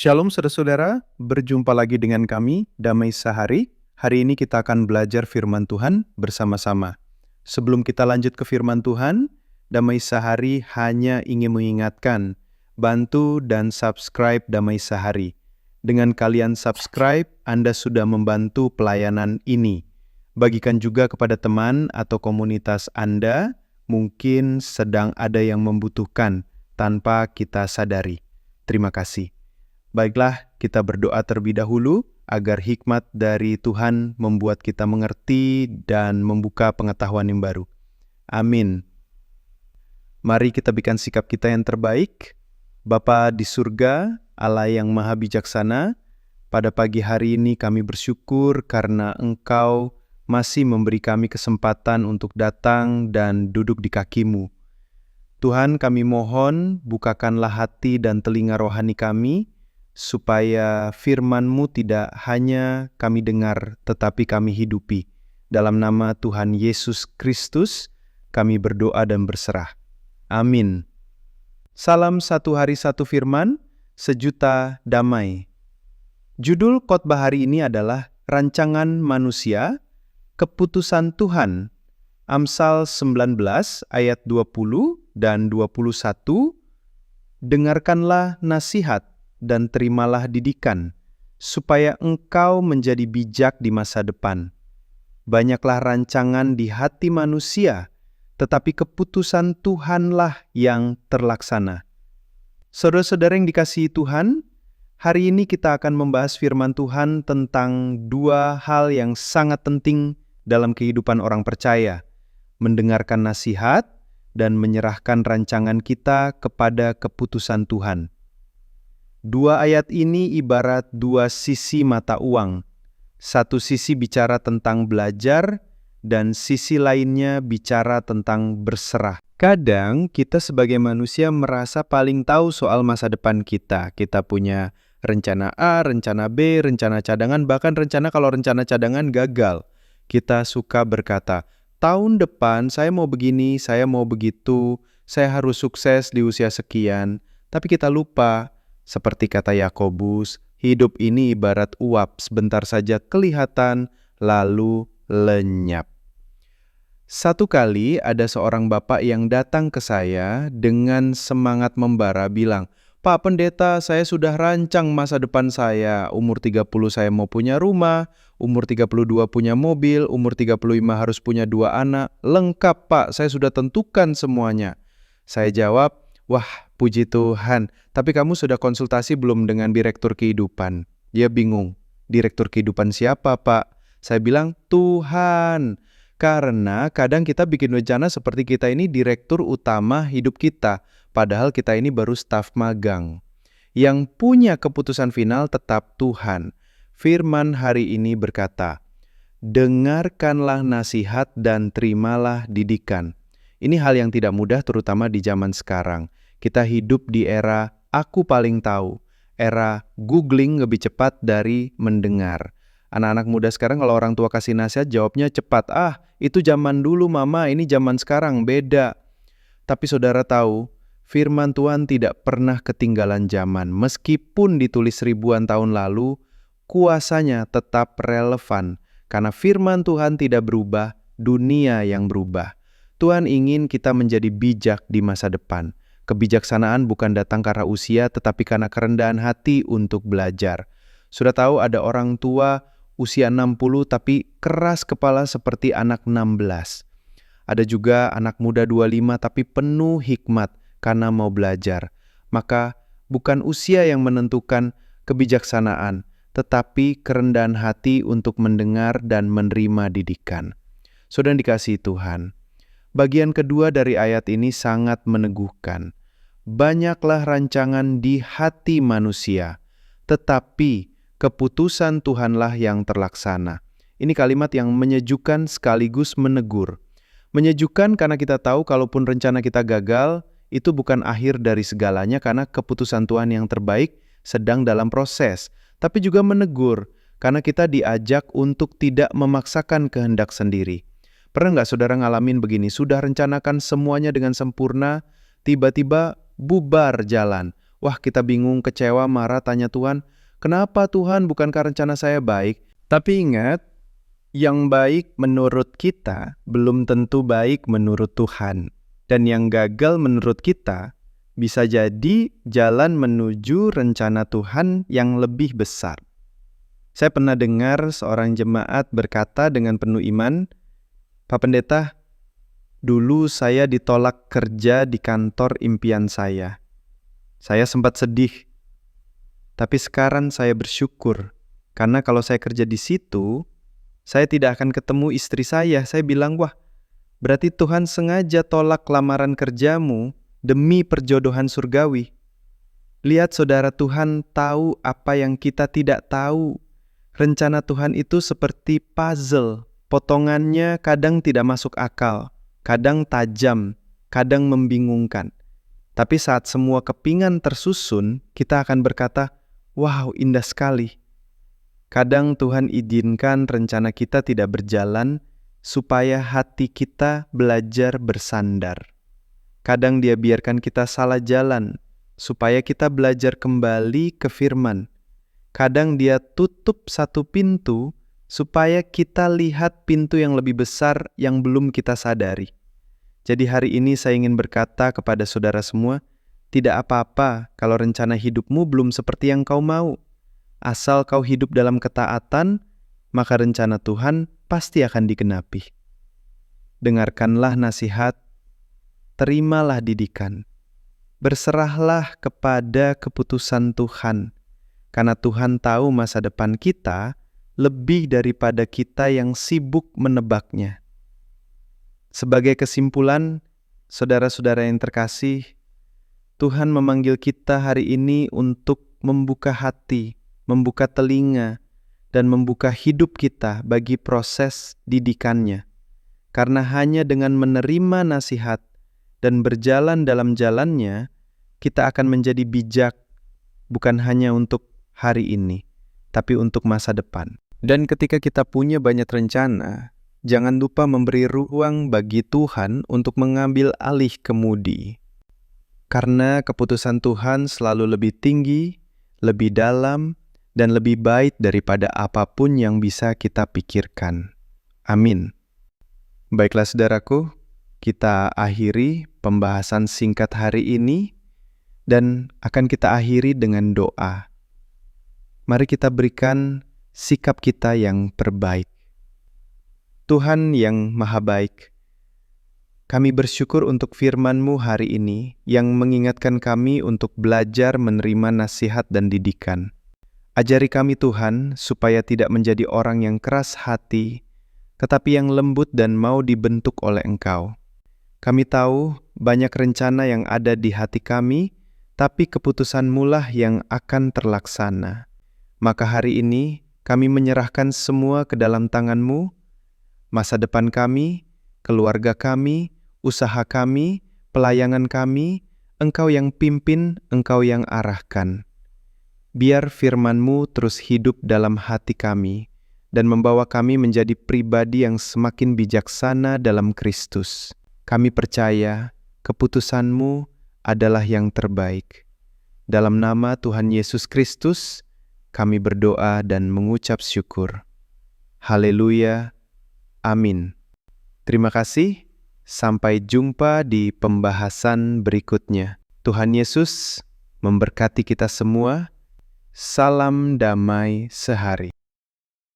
Shalom saudara-saudara, berjumpa lagi dengan kami, Damai Sehari. Hari ini kita akan belajar firman Tuhan bersama-sama. Sebelum kita lanjut ke firman Tuhan, Damai Sehari hanya ingin mengingatkan, bantu dan subscribe Damai Sehari. Dengan kalian subscribe, Anda sudah membantu pelayanan ini. Bagikan juga kepada teman atau komunitas Anda, mungkin sedang ada yang membutuhkan tanpa kita sadari. Terima kasih. Baiklah, kita berdoa terlebih dahulu agar hikmat dari Tuhan membuat kita mengerti dan membuka pengetahuan yang baru. Amin. Mari kita berikan sikap kita yang terbaik. Bapa di surga, Allah yang maha bijaksana, pada pagi hari ini kami bersyukur karena Engkau masih memberi kami kesempatan untuk datang dan duduk di kaki-Mu. Tuhan, kami mohon bukakanlah hati dan telinga rohani kami, supaya firman-Mu tidak hanya kami dengar, tetapi kami hidupi. Dalam nama Tuhan Yesus Kristus, kami berdoa dan berserah. Amin. Salam satu hari satu firman, sejuta damai. Judul khotbah hari ini adalah Rancangan Manusia, Keputusan Tuhan. Amsal 19 ayat 20 dan 21. Dengarkanlah nasihat dan terimalah didikan, supaya engkau menjadi bijak di masa depan. Banyaklah rancangan di hati manusia, tetapi keputusan Tuhanlah yang terlaksana. Saudara-saudara yang dikasihi Tuhan, hari ini kita akan membahas firman Tuhan tentang dua hal yang sangat penting dalam kehidupan orang percaya: mendengarkan nasihat dan menyerahkan rancangan kita kepada keputusan Tuhan. Dua ayat ini ibarat dua sisi mata uang. Satu sisi bicara tentang belajar, dan sisi lainnya bicara tentang berserah. Kadang kita sebagai manusia merasa paling tahu soal masa depan kita. Kita punya rencana A, rencana B, rencana cadangan, bahkan rencana kalau rencana cadangan gagal. Kita suka berkata, tahun depan saya mau begini, saya mau begitu, saya harus sukses di usia sekian. Tapi kita lupa, seperti kata Yakobus, hidup ini ibarat uap, sebentar saja kelihatan, lalu lenyap. Satu kali ada seorang bapak yang datang ke saya dengan semangat membara bilang, Pak Pendeta, saya sudah rancang masa depan saya. Umur 30 saya mau punya rumah, umur 32 punya mobil, umur 35 harus punya 2 anak. Lengkap Pak, saya sudah tentukan semuanya. Saya jawab, wah puji Tuhan, tapi kamu sudah konsultasi belum dengan direktur kehidupan? Dia bingung, direktur kehidupan siapa Pak? Saya bilang, Tuhan. Karena kadang kita bikin rencana seperti kita ini direktur utama hidup kita, padahal kita ini baru staf magang. Yang punya keputusan final tetap Tuhan. Firman hari ini berkata, dengarkanlah nasihat dan terimalah didikan. Ini hal yang tidak mudah terutama di zaman sekarang. Kita hidup di era aku paling tahu, era googling lebih cepat dari mendengar. Anak-anak muda sekarang kalau orang tua kasih nasihat jawabnya cepat, itu zaman dulu mama, ini zaman sekarang beda. Tapi saudara tahu, firman Tuhan tidak pernah ketinggalan zaman. Meskipun ditulis ribuan tahun lalu, kuasanya tetap relevan. Karena firman Tuhan tidak berubah, dunia yang berubah. Tuhan ingin kita menjadi bijak di masa depan. Kebijaksanaan bukan datang karena usia, tetapi karena kerendahan hati untuk belajar. Sudah tahu ada orang tua usia 60 tapi keras kepala seperti anak 16. Ada juga anak muda 25 tapi penuh hikmat karena mau belajar. Maka bukan usia yang menentukan kebijaksanaan, tetapi kerendahan hati untuk mendengar dan menerima didikan. Saudara dikasihi Tuhan, bagian kedua dari ayat ini sangat meneguhkan. Banyaklah rancangan di hati manusia, tetapi keputusan Tuhanlah yang terlaksana. Ini kalimat yang menyejukkan sekaligus menegur. Menyejukkan karena kita tahu kalaupun rencana kita gagal, itu bukan akhir dari segalanya karena keputusan Tuhan yang terbaik sedang dalam proses. Tapi juga menegur karena kita diajak untuk tidak memaksakan kehendak sendiri. Pernah nggak saudara ngalamin begini, sudah rencanakan semuanya dengan sempurna, tiba-tiba bubar jalan. Wah, kita bingung, kecewa, marah, tanya Tuhan, kenapa Tuhan, bukankah rencana saya baik? Tapi ingat, yang baik menurut kita belum tentu baik menurut Tuhan. Dan yang gagal menurut kita bisa jadi jalan menuju rencana Tuhan yang lebih besar. Saya pernah dengar seorang jemaat berkata dengan penuh iman, Pak Pendeta, dulu saya ditolak kerja di kantor impian saya. Saya sempat sedih, tapi sekarang saya bersyukur. Karena kalau saya kerja di situ, saya tidak akan ketemu istri saya. Saya bilang, wah, berarti Tuhan sengaja tolak lamaran kerjamu demi perjodohan surgawi. Lihat saudara, Tuhan tahu apa yang kita tidak tahu. Rencana Tuhan itu seperti puzzle. Potongannya kadang tidak masuk akal, kadang tajam, kadang membingungkan. Tapi saat semua kepingan tersusun, kita akan berkata, wow, indah sekali. Kadang Tuhan izinkan rencana kita tidak berjalan supaya hati kita belajar bersandar. Kadang Dia biarkan kita salah jalan supaya kita belajar kembali ke firman. Kadang Dia tutup satu pintu supaya kita lihat pintu yang lebih besar yang belum kita sadari. Jadi hari ini saya ingin berkata kepada saudara semua, tidak apa-apa kalau rencana hidupmu belum seperti yang kau mau. Asal kau hidup dalam ketaatan, maka rencana Tuhan pasti akan digenapi. Dengarkanlah nasihat, terimalah didikan, berserahlah kepada keputusan Tuhan, karena Tuhan tahu masa depan kita lebih daripada kita yang sibuk menebaknya. Sebagai kesimpulan, saudara-saudara yang terkasih, Tuhan memanggil kita hari ini untuk membuka hati, membuka telinga, dan membuka hidup kita bagi proses didikannya. Karena hanya dengan menerima nasihat dan berjalan dalam jalannya, kita akan menjadi bijak, bukan hanya untuk hari ini, tapi untuk masa depan. Dan ketika kita punya banyak rencana, jangan lupa memberi ruang bagi Tuhan untuk mengambil alih kemudi. Karena keputusan Tuhan selalu lebih tinggi, lebih dalam, dan lebih baik daripada apapun yang bisa kita pikirkan. Amin. Baiklah saudaraku, kita akhiri pembahasan singkat hari ini dan akan kita akhiri dengan doa. Mari kita berikan sikap kita yang terbaik. Tuhan yang Maha Baik, kami bersyukur untuk firman-Mu hari ini yang mengingatkan kami untuk belajar menerima nasihat dan didikan. Ajari kami Tuhan supaya tidak menjadi orang yang keras hati, tetapi yang lembut dan mau dibentuk oleh Engkau. Kami tahu banyak rencana yang ada di hati kami, tapi keputusan-Mu lah yang akan terlaksana. Maka hari ini kami menyerahkan semua ke dalam tangan-Mu, masa depan kami, keluarga kami, usaha kami, pelayanan kami, Engkau yang pimpin, Engkau yang arahkan. Biar firman-Mu terus hidup dalam hati kami dan membawa kami menjadi pribadi yang semakin bijaksana dalam Kristus. Kami percaya keputusan-Mu adalah yang terbaik. Dalam nama Tuhan Yesus Kristus, kami berdoa dan mengucap syukur. Haleluya. Amin. Terima kasih. Sampai jumpa di pembahasan berikutnya. Tuhan Yesus memberkati kita semua. Salam damai sehari.